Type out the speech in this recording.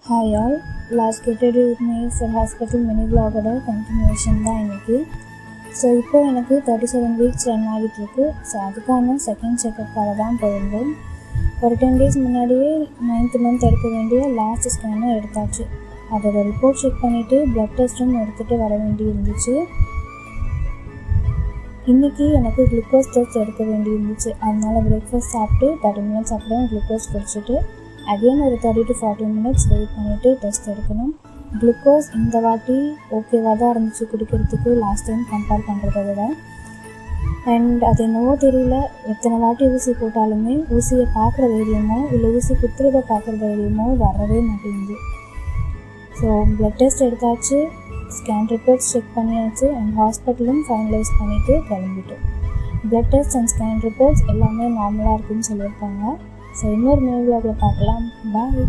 Hi all, last getted with me for hospital mini vlogோட continuation தான் இன்னைக்கு. So இப்போ எனக்கு 37 வீக்ஸ் ரன் ஆகிட்டு இருக்கு. ஸோ அதுக்கான செகண்ட் செக்கப்காக தான் போயிருந்தோம். ஒரு 10 days முன்னாடியே 9th month எடுக்க வேண்டிய லாஸ்ட் ஸ்கேனை எடுத்தாச்சு. அதோட ரிப்போர்ட் செக் பண்ணிவிட்டு ப்ளட் டெஸ்ட்டும் எடுத்துகிட்டு வர வேண்டி இருந்துச்சு. இன்றைக்கி எனக்கு குளுக்கோஸ் டெஸ்ட் எடுக்க வேண்டி இருந்துச்சு. அதனால் பிரேக்ஃபாஸ்ட் சாப்பிட்டு 30 minutes அப்புறம் குளுக்கோஸ் குடிச்சிட்டு அகெயின் ஒரு 30 to 40 minutes வெயிட் பண்ணிவிட்டு டெஸ்ட் எடுக்கணும். குளுக்கோஸ் இந்த வாட்டி ஓகேவாக தான் இருந்துச்சு குடிக்கிறதுக்கு லாஸ்ட் டைம் கம்பேர் பண்ணுறத விட. அண்ட் அது என்னவோ தெரியல, எத்தனை வாட்டி ஊசி போட்டாலுமே ஊசியை பார்க்குற தைரியமோ இல்லை ஊசி குத்துறதை பார்க்குற தைரியமோ வரவே மாட்டேங்குது. ஸோ ப்ளட் டெஸ்ட் எடுத்தாச்சு, ஸ்கேன் ரிப்போர்ட்ஸ் செக் பண்ணியாச்சு அண்ட் ஹாஸ்பிட்டலும் ஃபைனலைஸ் பண்ணிவிட்டு கிளம்பிட்டோம். Blood test and scan reports எல்லாமே நார்மலாக இருக்குதுன்னு சொல்லியிருக்காங்க. ஸோ இன்னொரு நியூ vlogல பார்க்கலாம். பாய்.